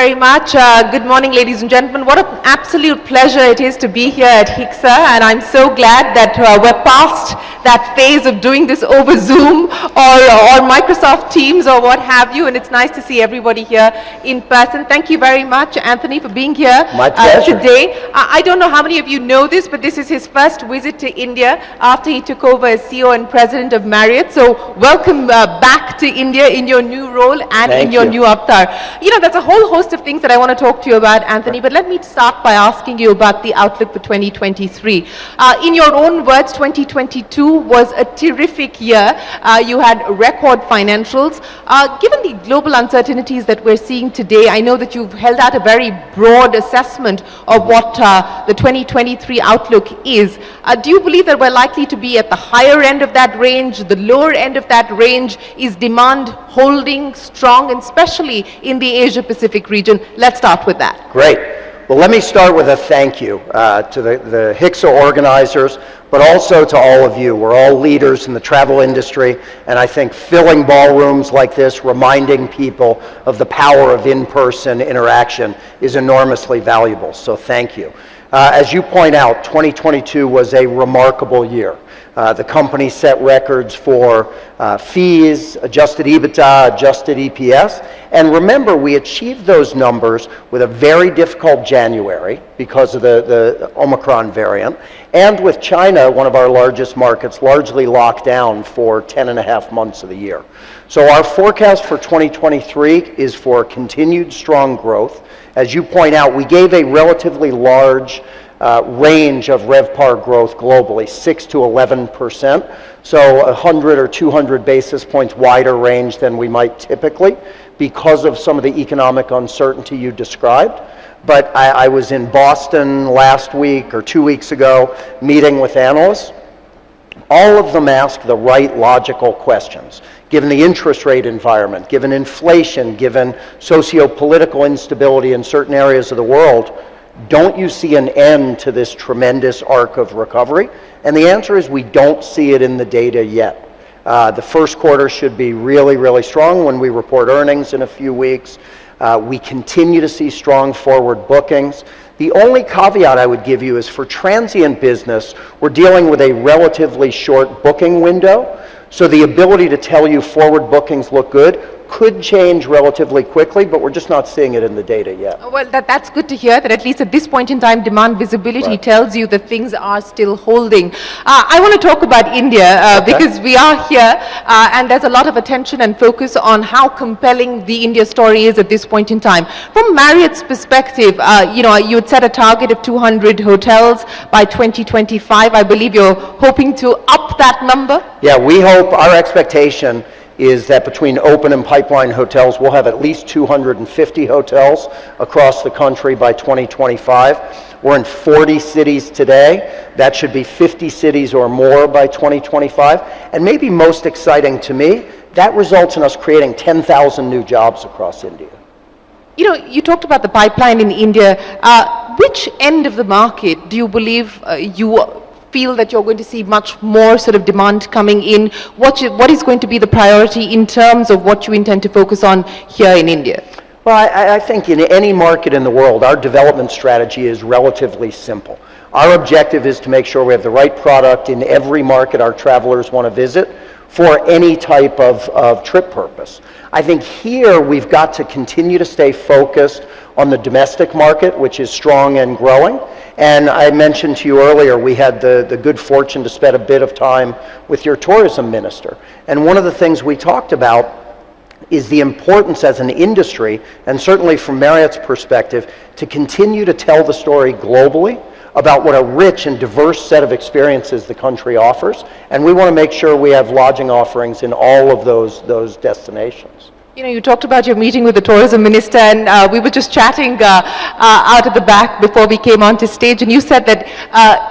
very much. Good morning, ladies and gentlemen. What an absolute pleasure it is to be here at HICSA, and I'm so glad that we're past that phase of doing this over Zoom or Microsoft Teams or what have you, and it's nice to see everybody here in person. Thank you very much, Anthony, for being here today. I don't know how many of you know this, but this is his first visit to India after he took over as CEO and President of Marriott. So welcome back to India in your new role and in your new avatar. You know, there's a whole host of things that I want to talk to you about, Anthony, but let me start by asking you about the outlook for 2023. In your own words, 2022 was a terrific year. You had record financials. Given the global uncertainties that we're seeing today, I know that you've held out a very broad assessment of what the 2023 outlook is. Do you believe that we're likely to be at the higher end of that range, the lower end of that range? Is demand holding strong, and especially in the Asia-Pacific region? Let's start with that. Great. Well, let me start with a thank you to the HICSA organizers, but also to all of you. We're all leaders in the travel industry, and I think filling ballrooms like this, reminding people of the power of in-person interaction is enormously valuable, so thank you. As you point out, 2022 was a remarkable year. The company set records for fees, adjusted EBITDA, adjusted EPS, and remember, we achieved those numbers with a very difficult January because of the Omicron variant, and with China, one of our largest markets, largely locked down for 10.5 months of the year. So our forecast for 2023 is for continued strong growth. As you point out, we gave a relatively large range of RevPAR growth globally, 6 to 11%, so 100 or 200 basis points wider range than we might typically because of some of the economic uncertainty you described. But I was in Boston last week or 2 weeks ago meeting with analysts. All of them ask the right logical questions. Given the interest rate environment, given inflation, given socio-political instability in certain areas of the world, don't you see an end to this tremendous arc of recovery? And the answer is we don't see it in the data yet. The first quarter should be really, really strong when we report earnings in a few weeks. We continue to see strong forward bookings. The only caveat I would give you is for transient business, we're dealing with a relatively short booking window. So the ability to tell you forward bookings look good could change relatively quickly, but we're just not seeing it in the data yet. Well, that's good to hear that at least at this point in time, demand visibility tells you that things are still holding. I want to talk about India because we are here and there's a lot of attention and focus on how compelling the India story is at this point in time. From Marriott's perspective, you know, you had set a target of 200 hotels by 2025. I believe you're hoping to up that number? Yeah, we hope, our expectation is that between open and pipeline hotels, we'll have at least 250 hotels across the country by 2025. We're in 40 cities today. That should be 50 cities or more by 2025. And maybe most exciting to me, that results in us creating 10,000 new jobs across India. You know, you talked about the pipeline in India. Which end of the market do you believe you feel that you're going to see much more sort of demand coming in? What is going to be the priority in terms of what you intend to focus on here in India? Well, I think in any market in the world, our development strategy is relatively simple. Our objective is to make sure we have the right product in every market our travelers want to visit for any type of trip purpose. I think here we've got to continue to stay focused on the domestic market, which is strong and growing. And I mentioned to you earlier, we had the good fortune to spend a bit of time with your tourism minister. And one of the things we talked about is the importance as an industry, and certainly from Marriott's perspective, to continue to tell the story globally about what a rich and diverse set of experiences the country offers. And we want to make sure we have lodging offerings in all of those destinations. You know, you talked about your meeting with the tourism minister, and we were just chatting out at the back before we came onto stage, and you said that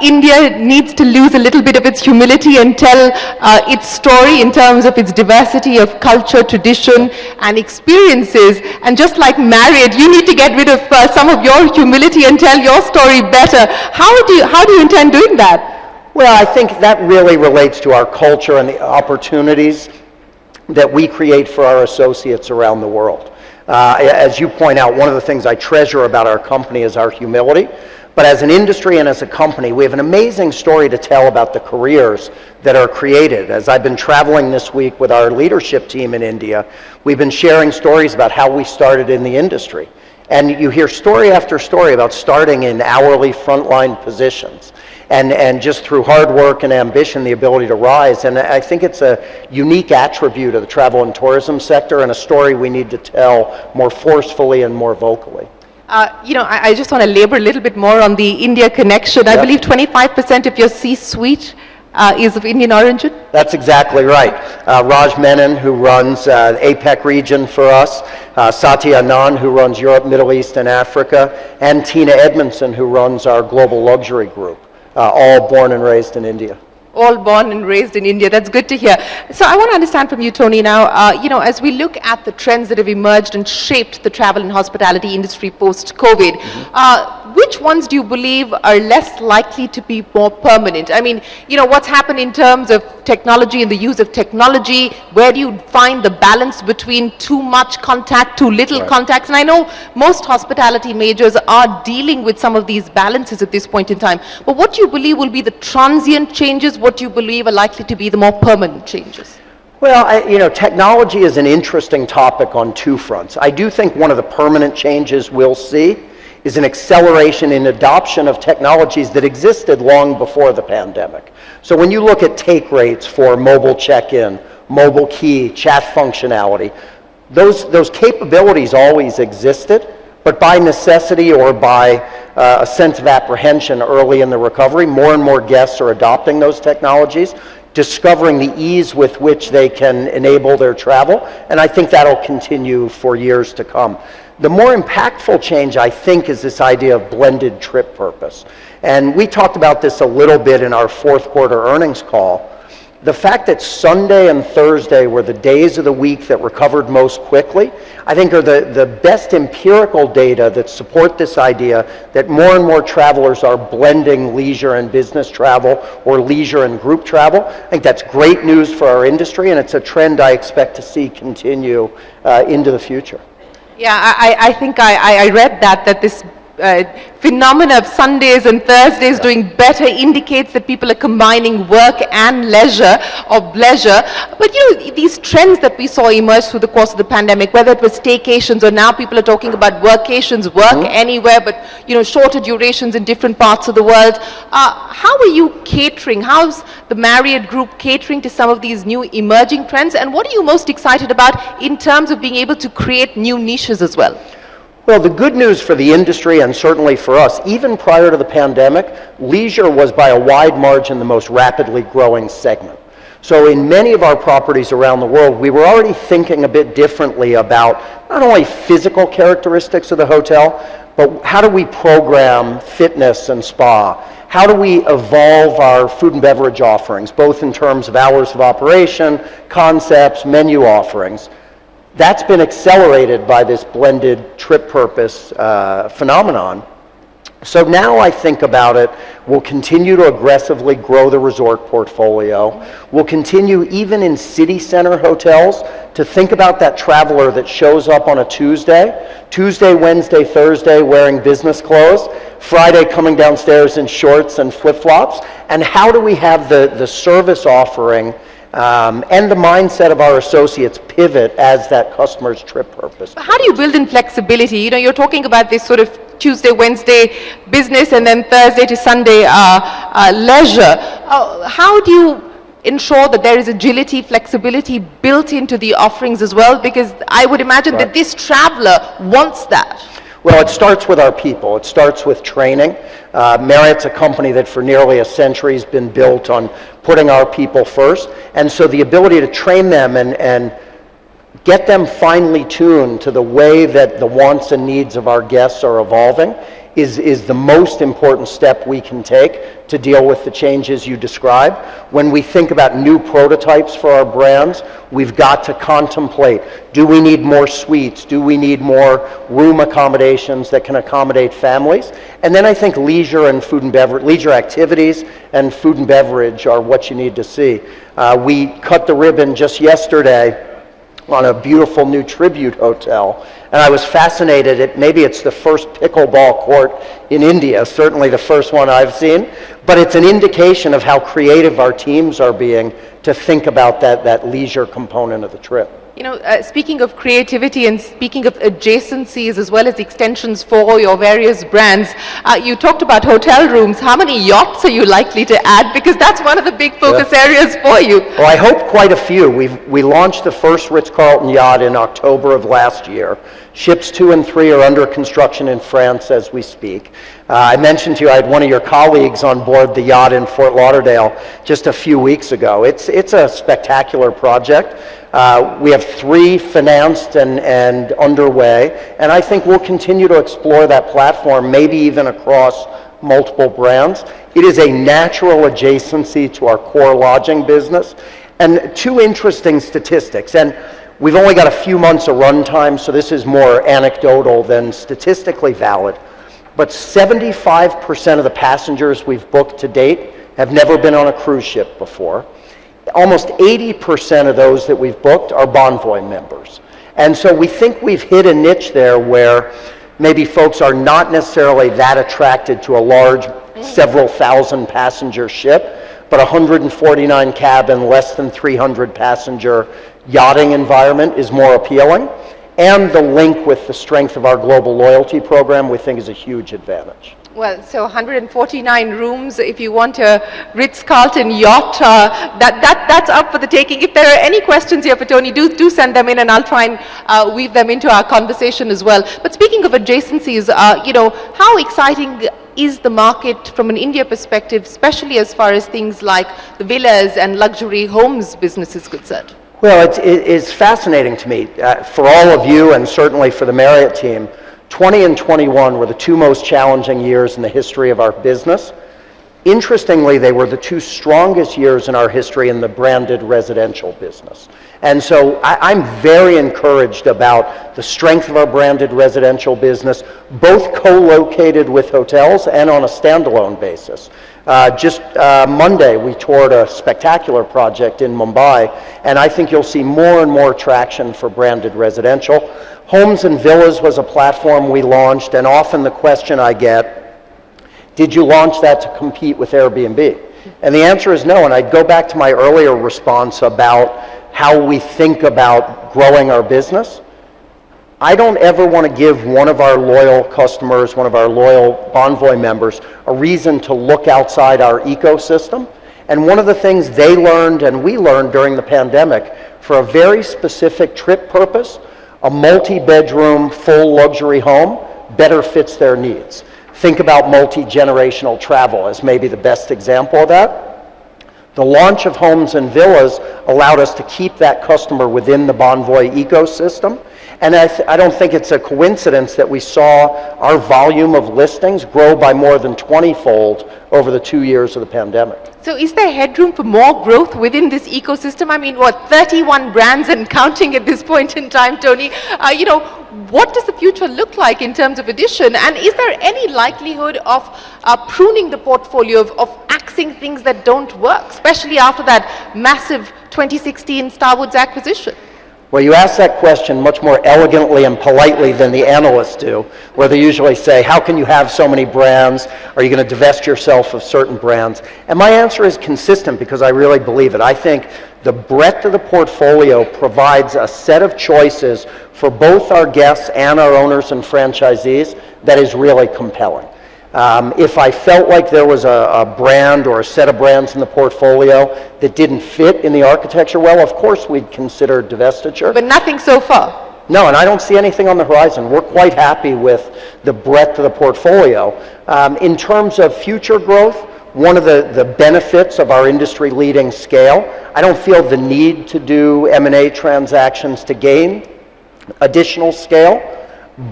India needs to lose a little bit of its humility and tell its story in terms of its diversity of culture, tradition, and experiences. And just like Marriott, you need to get rid of some of your humility and tell your story better. How do you intend doing that? Well, I think that really relates to our culture and the opportunities that we create for our associates around the world. As you point out, one of the things I treasure about our company is our humility. But as an industry and as a company, we have an amazing story to tell about the careers that are created. As I've been traveling this week with our leadership team in India, we've been sharing stories about how we started in the industry. And you hear story after story about starting in hourly frontline positions. And just through hard work and ambition, the ability to rise. And I think it's a unique attribute of the travel and tourism sector, and a story we need to tell more forcefully and more vocally. I just want to labor a little bit more on the India connection. I believe 25% of your C-suite is of Indian origin? That's exactly right. Raj Menon, who runs the APEC region for us, Satya Anand, who runs Europe, Middle East, and Africa, and Tina Edmondson, who runs our global luxury group, all born and raised in India. All born and raised in India. That's good to hear. So I want to understand from you, Tony, now, as we look at the trends that have emerged and shaped the travel and hospitality industry post-COVID, which ones do you believe are less likely to be more permanent? I mean, what's happened in terms of technology and the use of technology? Where do you find the balance between too much contact, too little contact? And I know most hospitality majors are dealing with some of these balances at this point in time. But what do you believe will be the transient changes? What do you believe are likely to be the more permanent changes? Well, technology is an interesting topic on two fronts. I do think one of the permanent changes we'll see is an acceleration in adoption of technologies that existed long before the pandemic. So when you look at take rates for mobile check-in, mobile key, chat functionality, those capabilities always existed, but by necessity or by a sense of apprehension early in the recovery, more and more guests are adopting those technologies, discovering the ease with which they can enable their travel, and I think that'll continue for years to come. The more impactful change, I think, is this idea of blended trip purpose. And we talked about this a little bit in our fourth quarter earnings call. The fact that Sunday and Thursday were the days of the week that recovered most quickly, I think are the best empirical data that support this idea that more and more travelers are blending leisure and business travel or leisure and group travel. I think that's great news for our industry, and it's a trend I expect to see continue into the future. Yeah, I think I read that this phenomena of Sundays and Thursdays doing better indicates that people are combining work and leisure or pleasure. But these trends that we saw emerge through the course of the pandemic, whether it was staycations or now people are talking about workations, work anywhere, but shorter durations in different parts of the world. How are you catering? How's the Marriott Group catering to some of these new emerging trends? And what are you most excited about in terms of being able to create new niches as well? Well, the good news for the industry and certainly for us, even prior to the pandemic, leisure was by a wide margin the most rapidly growing segment. So in many of our properties around the world, we were already thinking a bit differently about not only physical characteristics of the hotel, but how do we program fitness and spa? How do we evolve our food and beverage offerings, both in terms of hours of operation, concepts, menu offerings? That's been accelerated by this blended trip purpose phenomenon. So now I think about it, we'll continue to aggressively grow the resort portfolio. We'll continue even in city center hotels to think about that traveler that shows up on a Tuesday, Wednesday, Thursday wearing business clothes, Friday coming downstairs in shorts and flip-flops, and how do we have the service offering and the mindset of our associates pivot as that customer's trip purpose. How do you build in flexibility? You're talking about this sort of Tuesday, Wednesday business and then Thursday to Sunday leisure. How do you ensure that there is agility, flexibility built into the offerings as well? Because I would imagine that this traveler wants that. Well, it starts with our people. It starts with training. Marriott's a company that for nearly a century has been built on putting our people first. And so the ability to train them and get them finely tuned to the way that the wants and needs of our guests are evolving is the most important step we can take to deal with the changes you describe. When we think about new prototypes for our brands, we've got to contemplate, do we need more suites? Do we need more room accommodations that can accommodate families? And then I think leisure and food and beverage, leisure activities and food and beverage are what you need to see. We cut the ribbon just yesterday on a beautiful new tribute hotel. And I was fascinated, maybe it's the first pickleball court in India, certainly the first one I've seen, but it's an indication of how creative our teams are being to think about that leisure component of the trip. You know, speaking of creativity and speaking of adjacencies as well as extensions for your various brands, you talked about hotel rooms. How many yachts are you likely to add? Because that's one of the big focus areas for you. Well, I hope quite a few. We launched the first Ritz-Carlton yacht in October of last year. Ships 2 and 3 are under construction in France as we speak. I mentioned to you I had one of your colleagues on board the yacht in Fort Lauderdale just a few weeks ago. It's a spectacular project. We have 3 financed and underway, and I think we'll continue to explore that platform, maybe even across multiple brands. It is a natural adjacency to our core lodging business. And 2 interesting statistics, and we've only got a few months of runtime, so this is more anecdotal than statistically valid, but 75% of the passengers we've booked to date have never been on a cruise ship before. Almost 80% of those that we've booked are Bonvoy members. And so we think we've hit a niche there where maybe folks are not necessarily that attracted to a large, several thousand passenger ship, but 149 cabin, less than 300 passenger yachting environment is more appealing. And the link with the strength of our global loyalty program we think is a huge advantage. Well, so 149 rooms, if you want a Ritz-Carlton yacht, that's up for the taking. If there are any questions here for Tony, do send them in and I'll try and weave them into our conversation as well. But speaking of adjacencies, you know, how exciting is the market from an India perspective, especially as far as things like the villas and luxury homes business is concerned? Well, it's fascinating to me. For all of you and certainly for the Marriott team, 20 and 21 were the 2 most challenging years in the history of our business. Interestingly, they were the 2 strongest years in our history in the branded residential business. And so I'm very encouraged about the strength of our branded residential business, both co-located with hotels and on a standalone basis. Just Monday, we toured a spectacular project in Mumbai, and I think you'll see more and more traction for branded residential. Homes and Villas was a platform we launched, and often the question I get, did you launch that to compete with Airbnb? And the answer is no, and I'd go back to my earlier response about how we think about growing our business. I don't ever want to give one of our loyal customers, one of our loyal Bonvoy members, a reason to look outside our ecosystem. And one of the things they learned and we learned during the pandemic, for a very specific trip purpose, a multi-bedroom, full luxury home better fits their needs. Think about multi-generational travel as maybe the best example of that. The launch of Homes and Villas allowed us to keep that customer within the Bonvoy ecosystem. And I don't think it's a coincidence that we saw our volume of listings grow by more than 20-fold over the 2 years of the pandemic. So is there headroom for more growth within this ecosystem? I mean, what, 31 brands and counting at this point in time, Tony? You know, what does the future look like in terms of addition? And is there any likelihood of pruning the portfolio, of axing things that don't work, especially after that massive 2016 Starwood's acquisition? Well, you ask that question much more elegantly and politely than the analysts do, where they usually say, how can you have so many brands? Are you going to divest yourself of certain brands? And my answer is consistent because I really believe it. I think the breadth of the portfolio provides a set of choices for both our guests and our owners and franchisees that is really compelling. If I felt like there was a brand or a set of brands in the portfolio that didn't fit in the architecture, well, of course we'd consider divestiture. But nothing so far. No, and I don't see anything on the horizon. We're quite happy with the breadth of the portfolio. In terms of future growth, one of the benefits of our industry-leading scale, I don't feel the need to do M&A transactions to gain additional scale,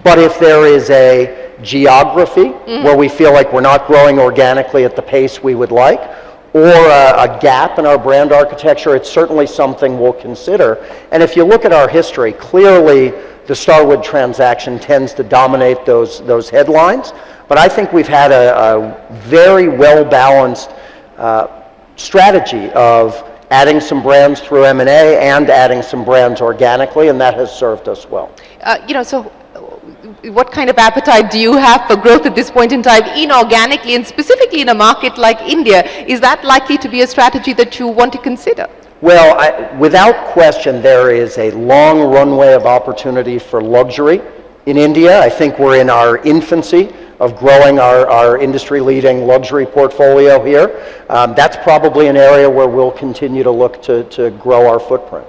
but if there is a geography where we feel like we're not growing organically at the pace we would like, or a gap in our brand architecture, it's certainly something we'll consider. And if you look at our history, clearly the Starwood transaction tends to dominate those headlines, but I think we've had a very well-balanced strategy of adding some brands through M&A and adding some brands organically, and that has served us well. So what kind of appetite do you have for growth at this point in time, inorganically, and specifically in a market like India? Is that likely to be a strategy that you want to consider? Well, without question, there is a long runway of opportunity for luxury in India. I think we're in our infancy of growing our industry-leading luxury portfolio here. That's probably an area where we'll continue to look to grow our footprint.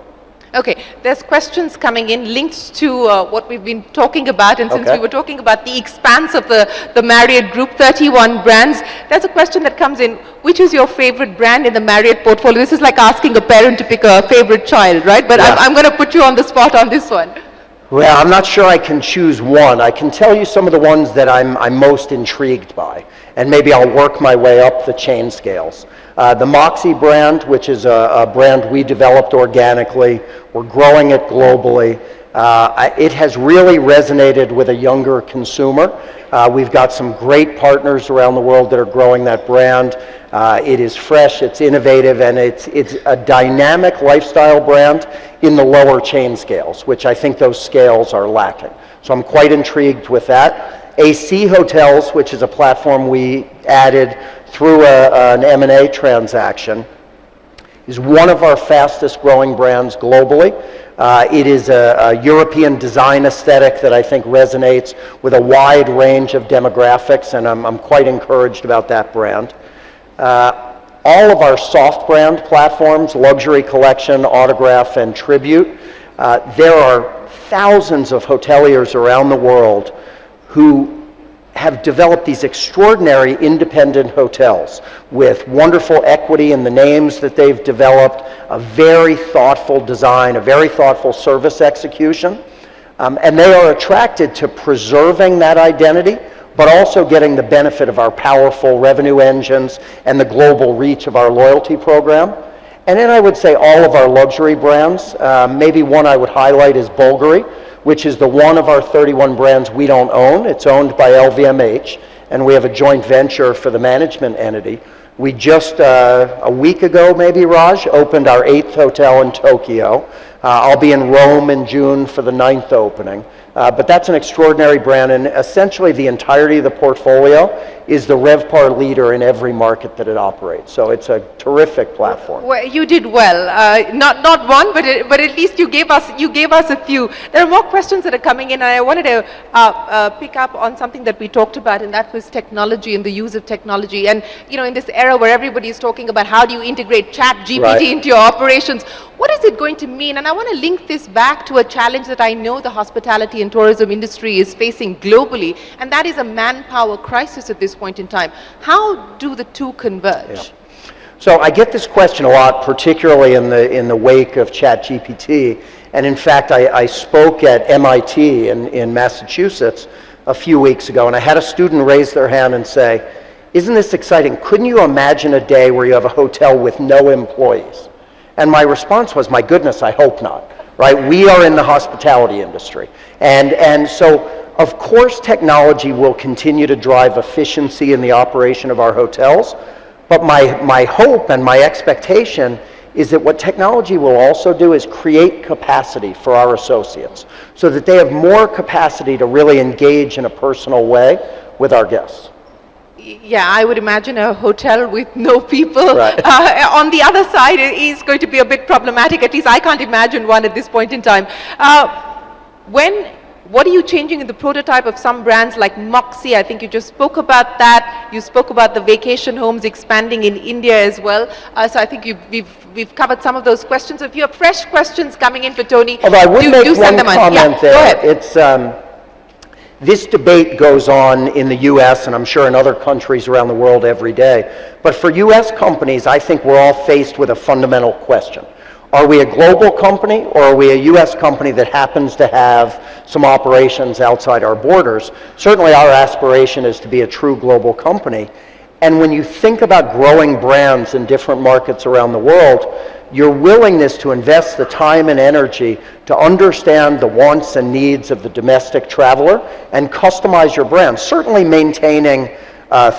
Okay, there's questions coming in linked to what we've been talking about, and since we were talking about the expanse of the Marriott Group, 31 brands, there's a question that comes in: which is your favorite brand in the Marriott portfolio? This is like asking a parent to pick a favorite child, right? But yeah. I'm going to put you on the spot on this one. Well, I'm not sure I can choose one. I can tell you some of the ones that I'm most intrigued by, and maybe I'll work my way up the chain scales. The Moxy brand, which is a brand we developed organically, we're growing it globally. It has really resonated with a younger consumer. We've got some great partners around the world that are growing that brand. It is fresh, it's innovative, and it's a dynamic lifestyle brand in the lower chain scales, which I think those scales are lacking. So I'm quite intrigued with that. AC Hotels, which is a platform we added through an M&A transaction, is one of our fastest growing brands globally. It is a European design aesthetic that I think resonates with a wide range of demographics, and I'm quite encouraged about that brand. All of our soft brand platforms, Luxury Collection, Autograph, and Tribute, there are thousands of hoteliers around the world who have developed these extraordinary independent hotels with wonderful equity in the names that they've developed, a very thoughtful design, a very thoughtful service execution, and they are attracted to preserving that identity, but also getting the benefit of our powerful revenue engines and the global reach of our loyalty program. And then I would say all of our luxury brands, maybe one I would highlight is Bulgari, which is the one of our 31 brands we don't own. It's owned by LVMH, and we have a joint venture for the management entity. We just, a week ago maybe, Raj, opened our 8th hotel in Tokyo. I'll be in Rome in June for the 9th opening. But that's an extraordinary brand, and essentially the entirety of the portfolio is the RevPAR leader in every market that it operates. So it's a terrific platform. Well, you did well. Not one, but at least you gave us a few. There are more questions that are coming in, and I wanted to pick up on something that we talked about, and that was technology and the use of technology. And in this era where everybody is talking about how do you integrate ChatGPT into your operations, what is it going to mean? And I want to link this back to a challenge that I know the hospitality and tourism industry is facing globally, and that is a manpower crisis at this point in time. How do the two converge? Yeah. So I get this question a lot, particularly in the wake of ChatGPT. And in fact, I spoke at MIT in Massachusetts a few weeks ago, and I had a student raise their hand and say, "Isn't this exciting? Couldn't you imagine a day where you have a hotel with no employees?" And my response was, "My goodness, I hope not." Right? We are in the hospitality industry. And so, of course, technology will continue to drive efficiency in the operation of our hotels. But my hope and my expectation is that what technology will also do is create capacity for our associates so that they have more capacity to really engage in a personal way with our guests. Yeah, I would imagine a hotel with no people. Right. On the other side, it is going to be a bit problematic. At least I can't imagine one at this point in time. What are you changing in the prototype of some brands like Moxy? I think you just spoke about that. You spoke about the vacation homes expanding in India as well. So I think we've covered some of those questions. So if you have fresh questions coming in for Tony, although I would make one comment there. Go ahead. It's this debate goes on in the U.S. and I'm sure in other countries around the world every day. But for U.S. companies, I think we're all faced with a fundamental question. Are we a global company, or are we a U.S. company that happens to have some operations outside our borders? Certainly our aspiration is to be a true global company. And when you think about growing brands in different markets around the world, your willingness to invest the time and energy to understand the wants and needs of the domestic traveler and customize your brand, certainly maintaining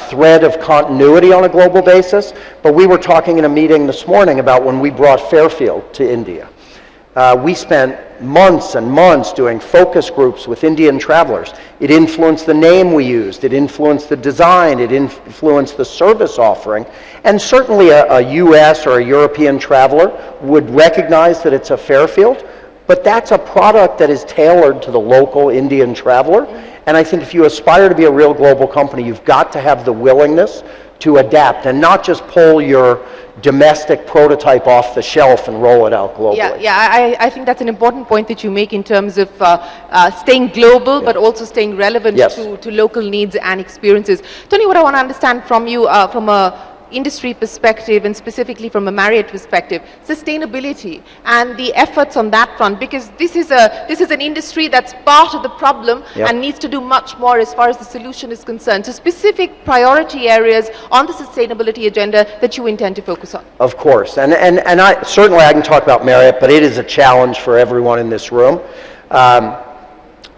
thread of continuity on a global basis. But we were talking in a meeting this morning about when we brought Fairfield to India. We spent months and months doing focus groups with Indian travelers. It influenced the name we used, it influenced the design, it influenced the service offering, and certainly a US or a European traveler would recognize that it's a Fairfield, but that's a product that is tailored to the local Indian traveler. And I think if you aspire to be a real global company, you've got to have the willingness to adapt and not just pull your domestic prototype off the shelf and roll it out globally. I think that's an important point that you make in terms of staying global, but also staying relevant to local needs and experiences. Tony, what I want to understand from you from a industry perspective and specifically from a Marriott perspective, sustainability and the efforts on that front, because this is an industry that's part of the problem and needs to do much more as far as the solution is concerned. So specific priority areas on the sustainability agenda that you intend to focus on. Of course, and I certainly I can talk about Marriott, but it is a challenge for everyone in this room.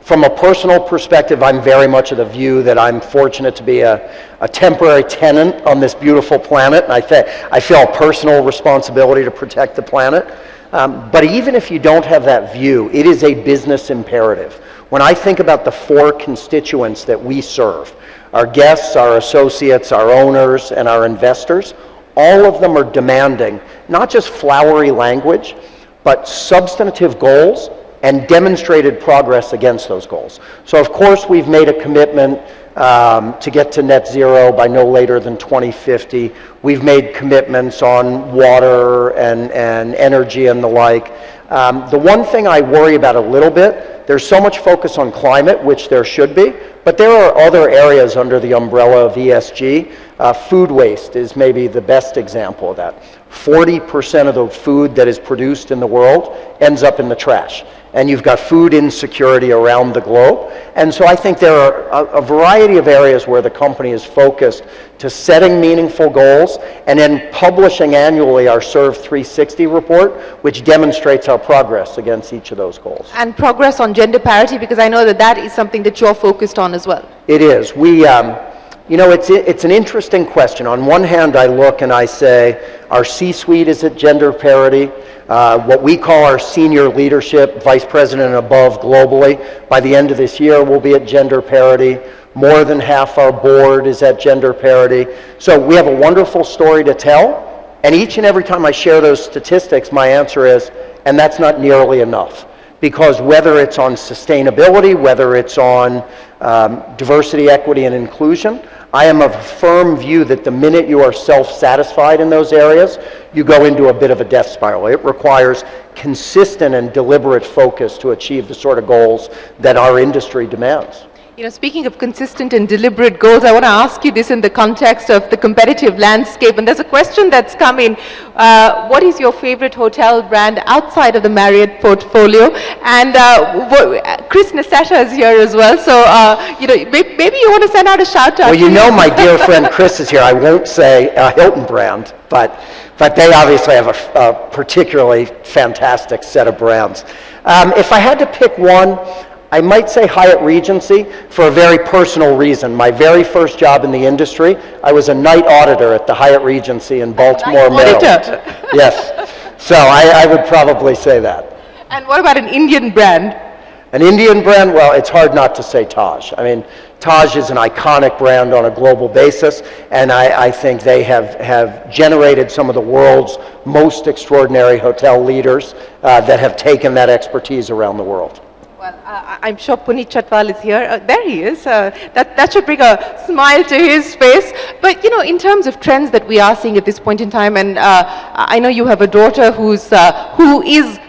From a personal perspective, I'm very much of the view that I'm fortunate to be a temporary tenant on this beautiful planet, and I feel a personal responsibility to protect the planet. But even if you don't have that view, it is a business imperative. When I think about the four constituents that we serve, our guests, our associates, our owners, and our investors, all of them are demanding not just flowery language, but substantive goals and demonstrated progress against those goals. So of course we've made a commitment to get to net zero by no later than 2050. We've made commitments on water and energy and the like. The one thing I worry about a little bit, there's so much focus on climate, which there should be, but there are other areas under the umbrella of ESG. Food waste is maybe the best example of that. 40% of the food that is produced in the world ends up in the trash. And you've got food insecurity around the globe. And so I think there are a variety of areas where the company is focused to setting meaningful goals and then publishing annually our Serve 360 report, which demonstrates our progress against each of those goals. And progress on gender parity, because I know that that is something that you're focused on as well. It is. You know, it's an interesting question. On one hand, I look and I say, our C-suite is at gender parity. What we call our senior leadership, vice president and above globally, by the end of this year will be at gender parity. More than half our board is at gender parity. So we have a wonderful story to tell, and each and every time I share those statistics, my answer is, and that's not nearly enough. Because whether it's on sustainability, whether it's on diversity, equity, and inclusion, I am of a firm view that the minute you are self-satisfied in those areas, you go into a bit of a death spiral. It requires consistent and deliberate focus to achieve the sort of goals that our industry demands. You know, speaking of consistent and deliberate goals, I want to ask you this in the context of the competitive landscape. And there's a question that's come in. What is your favorite hotel brand outside of the Marriott portfolio? And Chris Nassetta is here as well. So, you know, maybe you want to send out a shout out. Well, you know my dear friend Chris is here. I won't say a Hilton brand, but they obviously have a particularly fantastic set of brands. If I had to pick one, I might say Hyatt Regency for a very personal reason. My very first job in the industry, I was a night auditor at the Hyatt Regency in Baltimore, Maryland. Yes, so I would probably say that. And what about an Indian brand? An Indian brand, well, it's hard not to say Taj. I mean, Taj is an iconic brand on a global basis, and I think they have generated some of the world's most extraordinary hotel leaders that have taken that expertise around the world. Well, I'm sure Puneet Chatwal is here. There he is. That should bring a smile to his face. But, you know, in terms of trends that we are seeing at this point in time, and I know you have a daughter who is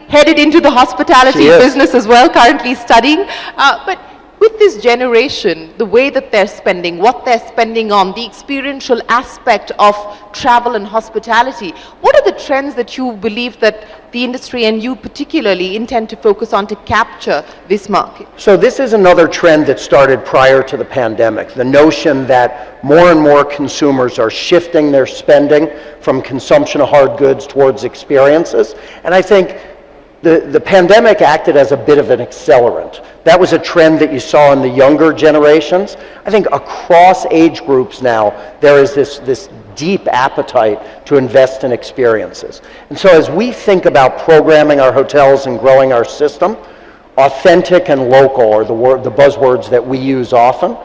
headed into the hospitality business as well, currently studying. But with this generation, the way that they're spending, what they're spending on, the experiential aspect of travel and hospitality, what are the trends that you believe that the industry and you particularly intend to focus on to capture this market? So this is another trend that started prior to the pandemic, the notion that more and more consumers are shifting their spending from consumption of hard goods towards experiences. And I think The pandemic acted as a bit of an accelerant. That was a trend that you saw in the younger generations. I think across age groups now, there is this deep appetite to invest in experiences. And so as we think about programming our hotels and growing our system, authentic and local are the buzzwords that we use often.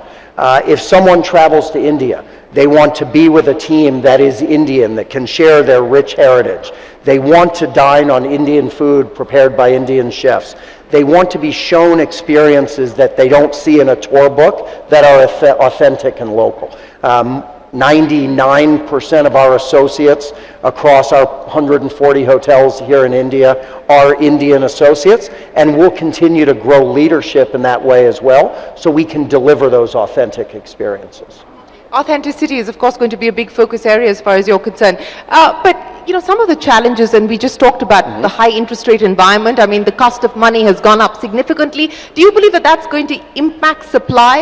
If someone travels to India, they want to be with a team that is Indian, that can share their rich heritage. They want to dine on Indian food prepared by Indian chefs. They want to be shown experiences that they don't see in a tour book that are authentic and local. 99% of our associates across our 140 hotels here in India are Indian associates, and we'll continue to grow leadership in that way as well, so we can deliver those authentic experiences. Authenticity is, of course, going to be a big focus area as far as you're concerned. But, you know, some of the challenges, and we just talked about the high interest rate environment. I mean, the cost of money has gone up significantly. Do you believe that that's going to impact supply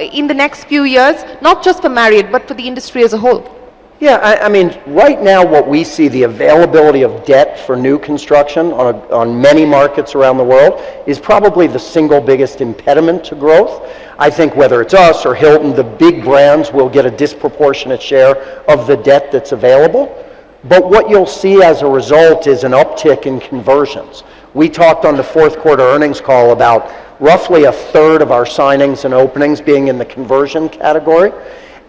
in the next few years, not just for Marriott, but for the industry as a whole? Yeah, I mean, right now what we see, the availability of debt for new construction on many markets around the world is probably the single biggest impediment to growth. I think whether it's us or Hilton, the big brands will get a disproportionate share of the debt that's available. But what you'll see as a result is an uptick in conversions. We talked on the fourth quarter earnings call about roughly a third of our signings and openings being in the conversion category.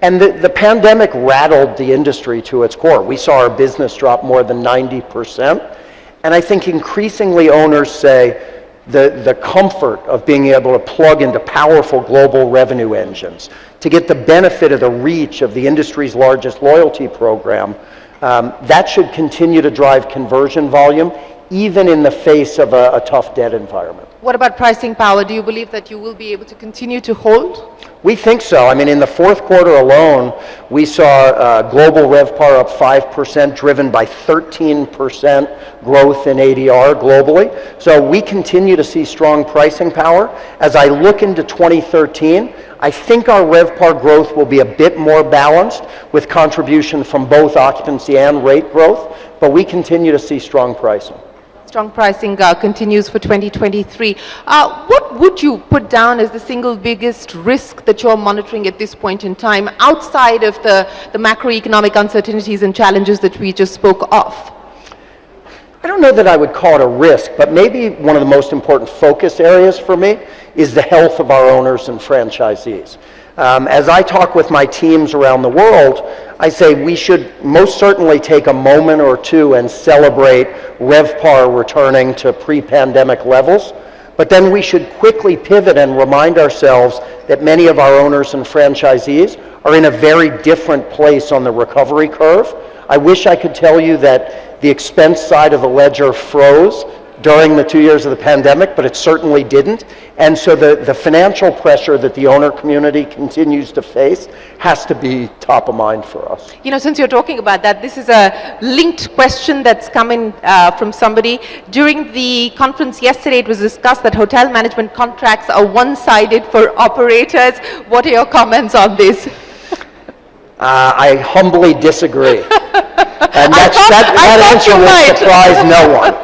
And the pandemic rattled the industry to its core. We saw our business drop more than 90%. And I think increasingly owners say the comfort of being able to plug into powerful global revenue engines, to get the benefit of the reach of the industry's largest loyalty program, that should continue to drive conversion volume, even in the face of a tough debt environment. What about pricing power? Do you believe that you will be able to continue to hold? We think so. I mean, in the fourth quarter alone, we saw global RevPAR up 5%, driven by 13% growth in ADR globally. So we continue to see strong pricing power. As I look into 2013, I think our RevPAR growth will be a bit more balanced with contribution from both occupancy and rate growth, but we continue to see strong pricing. Strong pricing continues for 2023. What would you put down as the single biggest risk that you're monitoring at this point in time, outside of the macroeconomic uncertainties and challenges that we just spoke of? I don't know that I would call it a risk, but maybe one of the most important focus areas for me is the health of our owners and franchisees. As I talk with my teams around the world, I say we should most certainly take a moment or two and celebrate RevPAR returning to pre-pandemic levels, but then we should quickly pivot and remind ourselves that many of our owners and franchisees are in a very different place on the recovery curve. I wish I could tell you that the expense side of the ledger froze during the 2 years of the pandemic, but it certainly didn't. And so the financial pressure that the owner community continues to face has to be top of mind for us. You know, since you're talking about that, this is a linked question that's coming from somebody. During the conference yesterday, it was discussed that hotel management contracts are one-sided for operators. What are your comments on this? I humbly disagree. And that answer will surprise no one.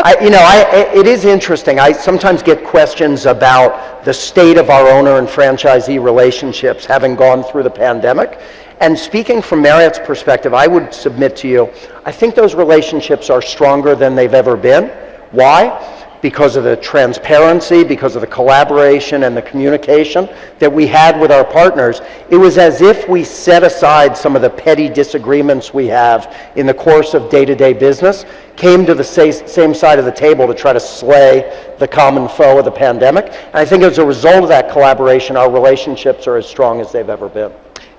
It is interesting. I sometimes get questions about the state of our owner and franchisee relationships having gone through the pandemic. And speaking from Marriott's perspective, I would submit to you, I think those relationships are stronger than they've ever been. Why? Because of the transparency, because of the collaboration and the communication that we had with our partners. It was as if we set aside some of the petty disagreements we have in the course of day-to-day business, came to the same side of the table to try to slay the common foe of the pandemic. And I think as a result of that collaboration, our relationships are as strong as they've ever been.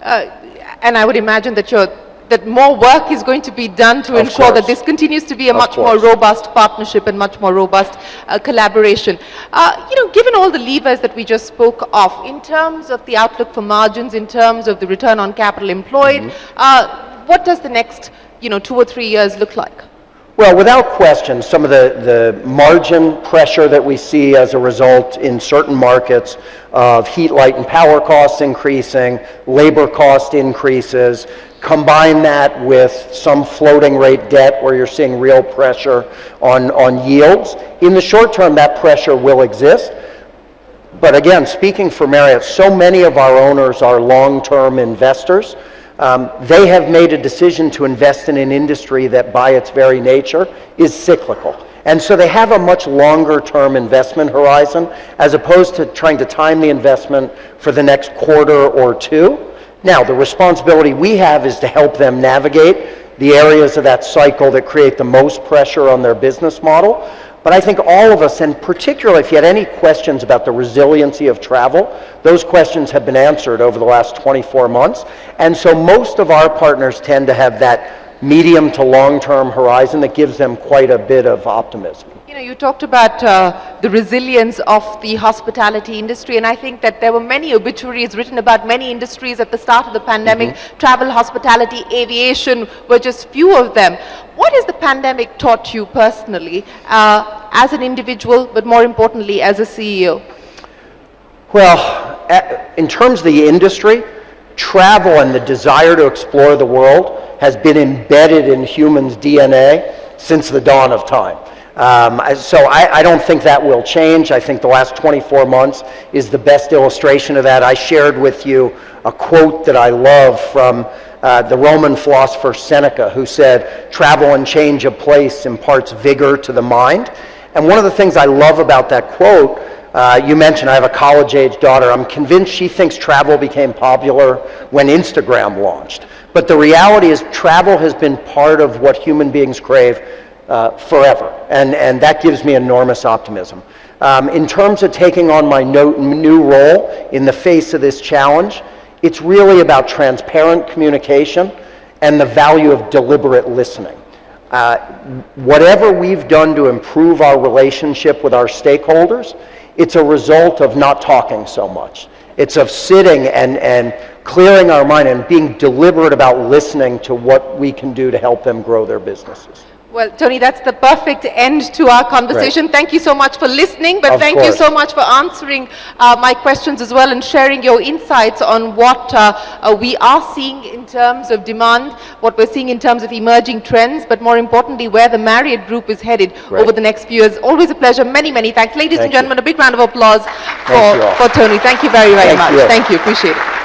And I would imagine that more work is going to be done to ensure that this continues to be a much more robust partnership and much more robust collaboration. Given all the levers that we just spoke of, in terms of the outlook for margins, in terms of the return on capital employed, what does the next 2 or 3 years look like? Well, without question, some of the margin pressure that we see as a result in certain markets of heat, light, and power costs increasing, labor cost increases, combine that with some floating rate debt where you're seeing real pressure on yields. In the short term, that pressure will exist. But again, speaking for Marriott, so many of our owners are long-term investors. They have made a decision to invest in an industry that by its very nature is cyclical. And so they have a much longer term investment horizon as opposed to trying to time the investment for the next quarter or two. Now, the responsibility we have is to help them navigate the areas of that cycle that create the most pressure on their business model. But I think all of us, and particularly if you had any questions about the resiliency of travel, those questions have been answered over the last 24 months. And so most of our partners tend to have that medium to long-term horizon that gives them quite a bit of optimism. You know, you talked about the resilience of the hospitality industry, and I think that there were many obituaries written about many industries at the start of the pandemic. Travel, hospitality, aviation were just few of them. What has the pandemic taught you personally as an individual, but more importantly as a CEO? Well, in terms of the industry, travel and the desire to explore the world has been embedded in humans' DNA since the dawn of time. So I don't think that will change. I think the last 24 months is the best illustration of that. I shared with you a quote that I love from the Roman philosopher Seneca, who said, "Travel and change of place imparts vigor to the mind." And one of the things I love about that quote, you mentioned I have a college-age daughter. I'm convinced she thinks travel became popular when Instagram launched. But the reality is travel has been part of what human beings crave forever, and that gives me enormous optimism. In terms of taking on my new role in the face of this challenge, it's really about transparent communication and the value of deliberate listening. Whatever we've done to improve our relationship with our stakeholders, it's a result of not talking so much. It's of sitting and clearing our mind and being deliberate about listening to what we can do to help them grow their businesses. Well, Tony, that's the perfect end to our conversation. Right. Thank you so much for listening, but Of thank you course. so much for answering my questions as well and sharing your insights on what we are seeing in terms of demand, what we're seeing in terms of emerging trends, but more importantly, where the Marriott Group is headed over the next few years. Always a pleasure. Many, many thanks. Ladies and gentlemen, a big round of applause for Tony. Thank you very, very much. Thank you. Appreciate it.